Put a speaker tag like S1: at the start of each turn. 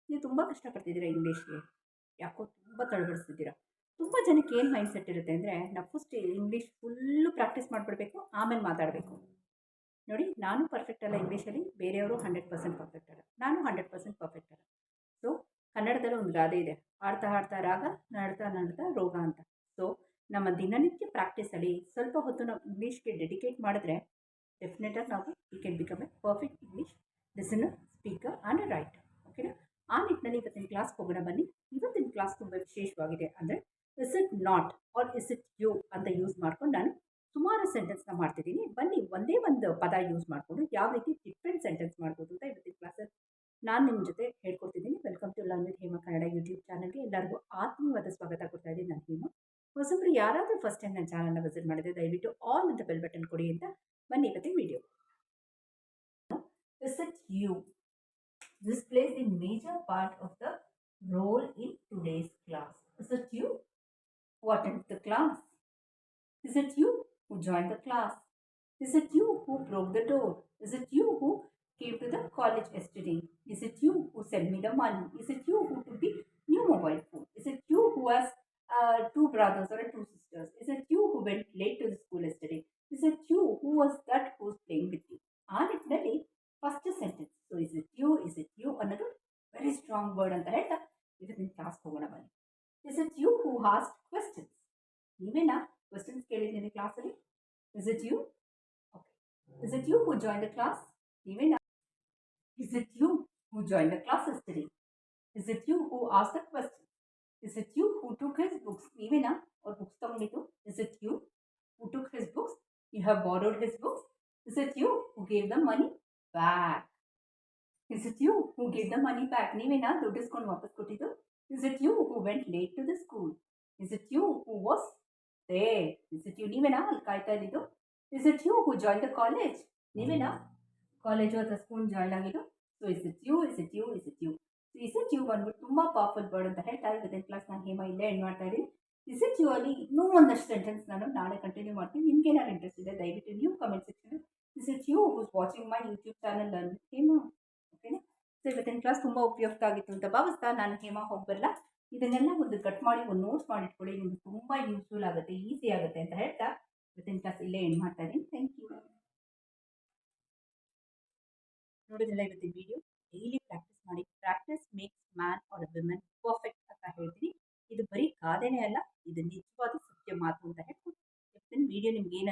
S1: ನೀವು ತುಂಬ ಕಷ್ಟಪಡ್ತಿದ್ದೀರಾ ಇಂಗ್ಲೀಷ್‌ಗೆ. ಯಾಕೋ ತುಂಬ ತಡಬಡಿಸ್ತಿದ್ದೀರಾ. ತುಂಬ ಜನಕ್ಕೆ ಏನು ಮೈಂಡ್‌ಸೆಟ್ ಇರುತ್ತೆ ಅಂದರೆ, ನಾವು ಫಸ್ಟ್ ಇಂಗ್ಲೀಷ್ ಫುಲ್ಲು ಪ್ರಾಕ್ಟೀಸ್ ಮಾಡಿಬಿಡ್ಬೇಕು, ಆಮೇಲೆ ಮಾತಾಡಬೇಕು. ನೋಡಿ, ನಾನು ಪರ್ಫೆಕ್ಟ್ ಅಲ್ಲ ಇಂಗ್ಲೀಷಲ್ಲಿ, ಬೇರೆಯವರು 100% ಪರ್ಫೆಕ್ಟ್ ಅಲ್ಲ. ನಾನು 100% ಪರ್ಫೆಕ್ಟ್ ಅಲ್ಲ. ಸೊ, ಕನ್ನಡದಲ್ಲೂ ಒಂದು ಗಾದೆ ಇದೆ, ಆಡ್ತಾ ಆಡ್ತಾ ರಾಗ, ನಾಡ್ತಾ ನಾಡ್ತಾ ರೋಗ ಅಂತ. ಸೊ, ನಮ್ಮ ದಿನನಿತ್ಯ ಪ್ರಾಕ್ಟೀಸಲ್ಲಿ ಸ್ವಲ್ಪ ಹೊತ್ತು ನಾವು ಇಂಗ್ಲೀಷ್‌ಗೆ ಡೆಡಿಕೇಟ್ ಮಾಡಿದ್ರೆ ಡೆಫಿನೆಟಾಗಿ ನಾವು we can become A perfect English listener, speaker and A writer. ಓಕೆನಾ? ಆ ನಿಟ್ಟಿನಲ್ಲಿ ಇವತ್ತಿನ ಕ್ಲಾಸ್ಗೆ ಹೋಗೋಣ ಬನ್ನಿ. ಇವತ್ತಿನ ಕ್ಲಾಸ್ ತುಂಬ ವಿಶೇಷವಾಗಿದೆ. ಅಂದರೆ is it not or is it you ಅಂತ ಯೂಸ್ ಮಾಡ್ಕೊಂಡು ನಾನು ಸುಮಾರು ಸೆಂಟೆನ್ಸ್ನ ಮಾಡ್ತಿದ್ದೀನಿ. ಬನ್ನಿ ಒಂದೇ ಒಂದು ಪದ ಯೂಸ್ ಮಾಡಿಕೊಂಡು ಯಾವ ರೀತಿ ಡಿಫ್ರೆಂಟ್ ಸೆಂಟೆನ್ಸ್ ಮಾಡ್ಬೋದು ಅಂತ ಇವತ್ತಿನ ಕ್ಲಾಸಲ್ಲಿ ನಾನು ನಿಮ್ಮ ಜೊತೆ ಹೇಳ್ಕೊಡ್ತಿದ್ದೀನಿ. Welcome to learn with Hema Kannada YouTube ಚಾನಲ್ಗೆ ಎಲ್ಲರಿಗೂ ಆತ್ಮೀಯವಾದ ಸ್ವಾಗತ ಕೊಡ್ತಾ ಇದ್ದೀನಿ. ನಾನು ಹೇಮಾ. ಹೊಸಬ್ರು ಯಾರಾದರೂ ಫಸ್ಟ್ ಟೈಮ್ ನನ್ನ ಚಾನಲ್ನ ವಿಸಿಟ್ ಮಾಡಿದ್ರೆ ದಯವಿಟ್ಟು ಆಲ್ ಅಂತ ಬೆಲ್ ಬಟನ್ ಕೊಡಿ ಅಂತ. ಬನ್ನಿ ಇವತ್ತಿನ video. Is it you? This plays a major part of the role in today's class. Is it you who attended the class? Is it you who joined the class? Is it you who broke the door? Is it you who came to the college yesterday? Is it you who sent me the money? Is it you who took the new mobile phone? Is it you who has two brothers or two sisters? Is it you who went late to the school yesterday? Is it you who was that who was playing with you? ಆ ನಿಟ್ಟಿನಲ್ಲಿ first sentence. So is it you ಅನ್ನೋದು very strong word ಅಂತ ಹೇಳ್ತಾ ಇವತ್ತಿನ class ಹೋಗೋಣ ಬನ್ನಿ. Is it you who ask questions? ನೀವೇನಾ questions ಕೇಳಿದ್ದೀನಿ ಕ್ಲಾಸಲ್ಲಿ? Is it you? Okay. Is it you who join the class? ನೀವೇನಾ? Is it you who join the class yesterday? Is it you who ask the question? Is it you who took his books? ನೀವೇನಾ ಅವ್ರ books ತಗೊಂಡಿದ್ದು? Is it you who took his books? You have borrowed his books? Is it you who gave the money back? Is it you who gave the money back? ನೀವೇನಾ ದುಡ್ಡು ಇಸ್ಕೊಂಡು ವಾಪಸ್ ಕೊಟ್ಟಿದ್ದು? Is it you who went late to the school? Is it you who was there? Is it you? ನೀವೇನಾ ಅಲ್ಲಿ ಕಾಯ್ತಾ ಇದ್ದಿದ್ದು? Is it you who joined the college? ನೀವೇನಾ college ಅಥವಾ ಸ್ಕೂಲ್ ಜಾಯ್ನ್ ಆಗಿದ್ದು? So is it you, is it you, is it you. Is it you ಬಂದ್ಬಿಟ್ಟು ತುಂಬ powerful word ಅಂತ ಹೇಳ್ತಾ ಇವತ್ತಿನ ಕ್ಲಾಸ್ ನಾನು ಹೇಮಾ ಇಲ್ಲೇ ಎಂಡ್ ಮಾಡ್ತಾ ಇದ್ದೀನಿ. ಇಸ್ ಇಟ್ ಯು ಅಲ್ಲಿ ಇನ್ನೂ ಒಂದಷ್ಟು ಸೆಂಟೆನ್ಸ್ ನಾನು ನಾಳೆ ಕಂಟಿನ್ಯೂ ಮಾಡ್ತೀನಿ. ನಿಮ್ಗೆ ಏನಾದ್ರು ಇಂಟ್ರೆಸ್ಟ್ ಇದೆ ದಯವಿಟ್ಟು ನೀವು comment section is it you who's watching my YouTube channel learn with Hema. ಓಕೆನಾ? ಸೊ ಇವತ್ತಿನ ಕ್ಲಾಸ್ ತುಂಬ ಉಪಯುಕ್ತ ಆಗಿತ್ತು ಅಂತ ಭಾವಿಸ್ತಾ ನಾನು ಹೇಮಾ ಹೋಗಬಲ್ಲ. ಇದನ್ನೆಲ್ಲ ಒಂದು ಕಟ್ ಮಾಡಿ ಒಂದು ನೋಟ್ಸ್ ಮಾಡಿಟ್ಕೊಳ್ಳಿ, ನಿಮ್ಗೆ ತುಂಬ ಯೂಸ್ಫುಲ್ ಆಗುತ್ತೆ, ಈಸಿ ಆಗುತ್ತೆ ಅಂತ ಹೇಳ್ತಾ ಇವತ್ತಿನ ಕ್ಲಾಸ್ ಇಲ್ಲೇ ಎಂಡ್ ಮಾಡ್ತಾ ಇದ್ದೀನಿ. Thank you. ನೋಡಿದ್ರಲ್ಲ ಇವತ್ತಿನ ವಿಡಿಯೋ. ಡೈಲಿ ಪ್ರಾಕ್ಟೀಸ್ ಮಾಡಿ. Practice makes man or a women perfect ಅಂತ ಹೇಳ್ತೀನಿ. ಇದು ಬರೀ ಗಾದೆನೇ ಅಲ್ಲ, ಇದು ನಿಜವಾದ ಸತ್ಯ ಮಾತು ಅಂತ ಹೇಳ್ತೀನಿ. ಇವತ್ತಿನ ವಿಡಿಯೋ ನಿಮ್ಗೆ ಏನು